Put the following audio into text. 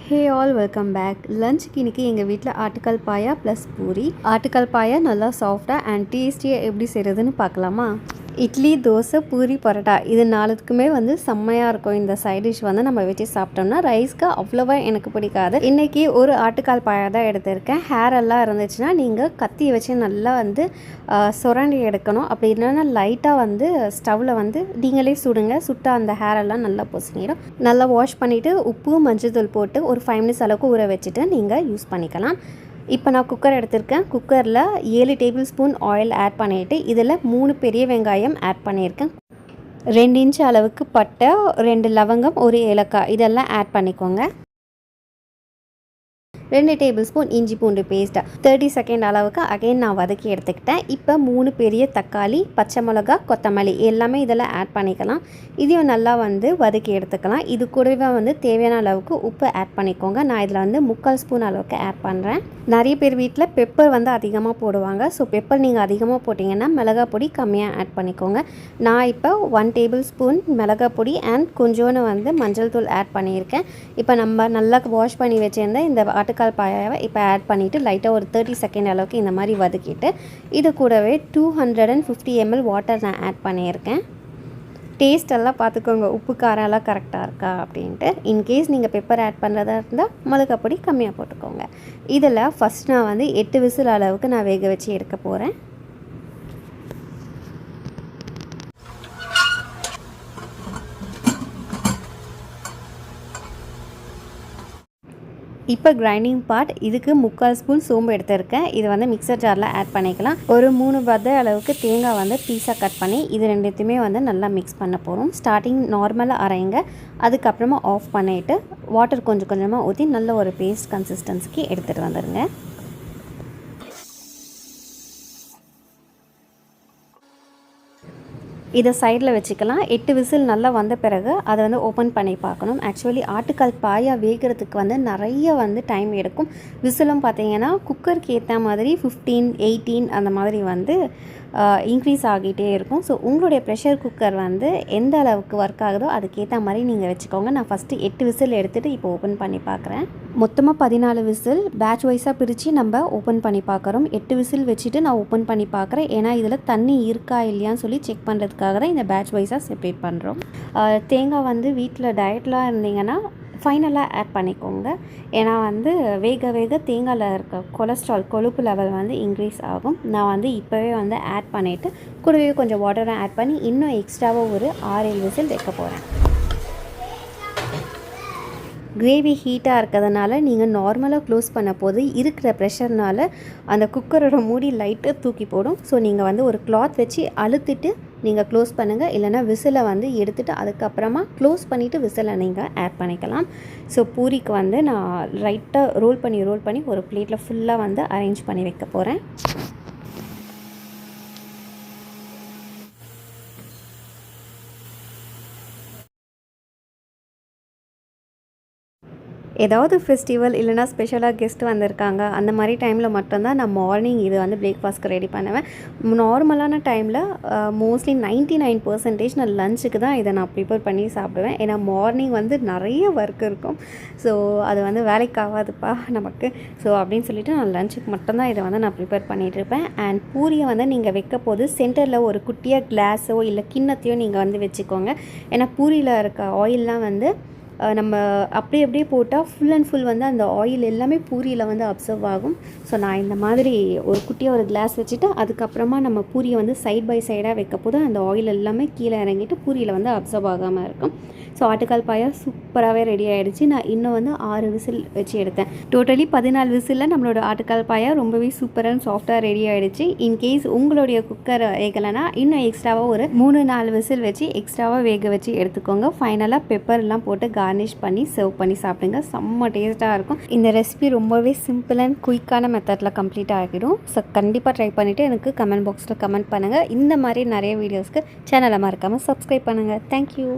Hey all welcome back. லஞ்சுக்கு இன்றைக்கி எங்கள் வீட்டில் ஆட்டுக்கால் பாயா ப்ளஸ் பூரி. ஆட்டுக்கால் பாயா நல்லா சாஃப்டாக அண்ட் டேஸ்டியாக எப்படி செய்கிறதுன்னு பார்க்கலாமா? இட்லி, தோசை, பூரி, பரோட்டா இது நாலுத்துக்குமே செம்மையாக இருக்கும். இந்த சைட் டிஷ் நம்ம வச்சு சாப்பிட்டோம்னா ரைஸ்க்கு அவ்வளோவா எனக்கு பிடிக்காது. இன்றைக்கி ஒரு ஆட்டுக்கால் பாயா தான் எடுத்திருக்கேன். ஹேர் எல்லாம் இருந்துச்சுன்னா நீங்கள் கத்தி வச்சு நல்லா சுரண்டி எடுக்கணும். அப்படி இல்லைன்னா லைட்டாக ஸ்டவ்வில் நீங்களே சுடுங்க. சுட்ட அந்த ஹேர் எல்லாம் நல்லா பொசுங்கிடும். நல்லா வாஷ் பண்ணிவிட்டு உப்பு மஞ்சள் போட்டு ஒரு 5 மினிட்ஸ் அளவுக்கு ஊற வச்சுட்டு நீங்கள் யூஸ் பண்ணிக்கலாம். இப்போ நான் குக்கர் எடுத்திருக்கேன். குக்கரில் 7 டேபிள் ஸ்பூன் ஆயில் ஆட் பண்ணிவிட்டு இதில் 3 பெரிய வெங்காயம் ஆட் பண்ணியிருக்கேன். 2 இன்ச் அளவுக்கு பட்டை, 2 லவங்கம், 1 ஏலக்காய் இதெல்லாம் ஆட் பண்ணிக்கோங்க. 2 டேபிள் ஸ்பூன் இஞ்சி பூண்டு பேஸ்ட் 30 செகண்ட் அளவுக்கு அகைன் நான் வதக்கி எடுத்துக்கிட்டேன். இப்போ 3 பெரிய தக்காளி, பச்சை மிளகா, கொத்தமல்லி எல்லாமே இதில் ஆட் பண்ணிக்கலாம். இதையும் நல்லா வதக்கி எடுத்துக்கலாம். இது கூடவே தேவையான அளவுக்கு உப்பு ஆட் பண்ணிக்கோங்க. நான் இதில் 3/4 ஸ்பூன் அளவுக்கு ஆட் பண்ணுறேன். நிறைய பேர் வீட்டில் பெப்பர் அதிகமாக போடுவாங்க. ஸோ பெப்பர் நீங்கள் அதிகமாக போட்டிங்கன்னா மிளகாய் பொடி கம்மியாக ஆட் பண்ணிக்கோங்க. நான் இப்போ 1 டேபிள் ஸ்பூன் மிளகாய் பொடி அண்ட் கொஞ்சோன்னு மஞ்சள் தூள் ஆட் பண்ணியிருக்கேன். இப்போ நம்ம நல்லா வாஷ் பண்ணி வச்சுருந்த இந்த ஆட்டுக்கால் பாயாவை இப்போ ஆட் பண்ணிவிட்டு லைட்டாக ஒரு 30 செகண்ட் அளவுக்கு இந்த மாதிரி வதக்கிட்டு இது கூடவே 250 ml வாட்டர் நான் ஆட் பண்ணியிருக்கேன். டேஸ்ட் எல்லாம் பார்த்துக்கோங்க, உப்பு காரம் எல்லாம் கரெக்டாக இருக்கா அப்படின்ட்டு. இன்கேஸ் நீங்கள் பெப்பர் ஆட் பண்ணுறதா இருந்தால் மிளகாய் பொடி கம்மியாக போட்டுக்கோங்க. இதில் ஃபஸ்ட் நான் 8 விசில் அளவுக்கு நான் வேக வச்சு எடுக்க போகிறேன். இப்போ கிரைண்டிங் பார்ட், இதுக்கு 3/4 ஸ்பூன் சோம்பு எடுத்துருக்கேன். இது மிக்சர் ஜாரில் ஆட் பண்ணிக்கலாம். ஒரு 3 பத்தை அளவுக்கு தேங்காய் பீஸாக கட் பண்ணி இது ரெண்டுத்தையுமே நல்லா மிக்ஸ் பண்ண போகிறோம். ஸ்டார்டிங் நார்மலாக அரைங்க, அதுக்கப்புறமா ஆஃப் பண்ணிவிட்டு வாட்டர் கொஞ்சம் கொஞ்சமாக ஊற்றி நல்ல ஒரு பேஸ்ட் கன்சிஸ்டன்சிக்கு எடுத்துகிட்டு வந்துடுங்க. இதை சைடில் வச்சுக்கலாம். 8 விசில் நல்லா வந்த பிறகு அதை ஓப்பன் பண்ணி பார்க்கணும். ஆக்சுவலி ஆட்டுக்கால் பாயா வேகிறதுக்கு நிறைய டைம் எடுக்கும். விசிலும் பார்த்தீங்கன்னா குக்கருக்கு ஏற்ற மாதிரி 15, 18 அந்த மாதிரி இன்க்ரீஸ் ஆகிட்டே இருக்கும். ஸோ உங்களுடைய ப்ரெஷர் குக்கர் எந்த அளவுக்கு ஒர்க் ஆகுதோ அதுக்கேற்ற மாதிரி நீங்கள் வச்சுக்கோங்க. நான் ஃபஸ்ட்டு 8 விசில் எடுத்துகிட்டு இப்போ ஓப்பன் பண்ணி பார்க்குறேன். மொத்தமாக 14 விசில் பேட்ச் வைஸாக பிரித்து நம்ம ஓப்பன் பண்ணி பார்க்குறோம். 8 விசில் வச்சுட்டு நான் ஓப்பன் பண்ணி பார்க்குறேன். ஏன்னா இதில் தண்ணி இருக்கா இல்லையான்னு சொல்லி செக் பண்ணுறதுக்காக தான் இந்த பேட்ச் வைஸாக செப்ரேட் பண்ணுறோம். தேங்காய் வீட்டில் டயட்லாம் இருந்தீங்கன்னா ஃபைனலாக ஆட் பண்ணிக்கோங்க. ஏன்னா வேக வேக தேங்காயில் இருக்க கொலஸ்ட்ரால் கொழுப்பு லெவல் இன்க்ரீஸ் ஆகும். நான் இப்போவே ஆட் பண்ணிவிட்டு கூடவே கொஞ்சம் வாட்டரை ஆட் பண்ணி இன்னும் எக்ஸ்ட்ராவாக ஒரு 6-7 விசில் வைக்க போகிறேன். கிரேவி ஹீட்டாக இருக்கிறதுனால நீங்கள் நார்மலாக க்ளோஸ் பண்ண போது இருக்கிற ப்ரெஷர்னால் அந்த குக்கரோட மூடி லைட்டாக தூக்கி போடும். ஸோ நீங்கள் ஒரு கிளாத் வச்சு அழுத்திட்டு நீங்கள் க்ளோஸ் பண்ணுங்கள். இல்லைனா விசிலை எடுத்துகிட்டு அதுக்கப்புறமா க்ளோஸ் பண்ணிவிட்டு விசிலை நீங்கள் ஆட் பண்ணிக்கலாம். ஸோ பூரிக்கு நான் லைட்டாக ரோல் பண்ணி ஒரு பிளேட்டில் ஃபுல்லாக அரேஞ்ச் பண்ணி வைக்க போகிறேன். ஏதாவது ஃபெஸ்டிவல் இல்லைனா ஸ்பெஷலாக கெஸ்ட் வந்திருக்காங்க அந்த மாதிரி டைமில் மட்டும்தான் நான் மார்னிங் இது பிரேக்ஃபாஸ்ட்க்கு ரெடி பண்ணுவேன். நார்மலான டைமில் மோஸ்ட்லி 99% நான் லஞ்சுக்கு தான் இதை நான் ப்ரிப்பேர் பண்ணி சாப்பிடுவேன். ஏன்னா மார்னிங் நிறைய ஒர்க் இருக்கும். ஸோ அது வேலைக்கு ஆகாதுப்பா நமக்கு. ஸோ அப்படின்னு சொல்லிட்டு நான் லஞ்சுக்கு மட்டும்தான் இதை நான் ப்ரிப்பேர் பண்ணிகிட்ருப்பேன். அண்ட் பூரியை நீங்கள் வைக்க போது சென்டரில் ஒரு குட்டியாக கிளாஸோ இல்லை கிண்ணத்தையோ நீங்கள் வச்சுக்கோங்க. ஏன்னா பூரியில் இருக்க ஆயிலெலாம் நம்ம அப்படியே போட்டால் ஃபுல் அண்ட் ஃபுல் அந்த ஆயில் எல்லாமே பூரியில் அப்சர்வ் ஆகும். ஸோ நான் இந்த மாதிரி ஒரு குட்டியாக ஒரு கிளாஸ் வச்சுட்டு அதுக்கப்புறமா நம்ம பூரியை சைட் பை சைடாக வைக்க போது அந்த ஆயில் எல்லாமே கீழே இறங்கிட்டு பூரியில் அப்சர்வ் ஆகாமல் இருக்கும். ஸோ ஆட்டுக்கால் பாயா சூப்பராகவே ரெடி ஆகிடுச்சு. நான் இன்னும் 6 விசில் வச்சு எடுத்தேன். டோட்டலி 14 விசிலில் நம்மளோட ஆட்டுக்கால் பாயா ரொம்பவே சூப்பராக அண்ட் சாஃப்டாக ரெடி ஆகிடுச்சு. இன்கேஸ் உங்களுடைய குக்கர் வேகலைன்னா இன்னும் எக்ஸ்ட்ராவாக ஒரு 3-4 விசில் வச்சு எக்ஸ்ட்ராவாக வேக வச்சு எடுத்துக்கோங்க. ஃபைனலாக பெப்பர்லாம் போட்டு கார்னிஷ் பண்ணி சர்வ் பண்ணி சாப்பிடுங்க. செம்ம டேஸ்ட்டாக இருக்கும். இந்த ரெசிபி ரொம்பவே சிம்பிள் அண்ட் குயிக்கான மெத்தடில் கம்ப்ளீட் ஆகிடும். ஸோ கண்டிப்பாக ட்ரை பண்ணிவிட்டு எனக்கு கமெண்ட் பாக்ஸில் கமெண்ட் பண்ணுங்கள். இந்த மாதிரி நிறைய வீடியோஸ்க்கு சேனலை மறக்காமல் சப்ஸ்கிரைப் பண்ணுங்கள். தேங்க்யூ.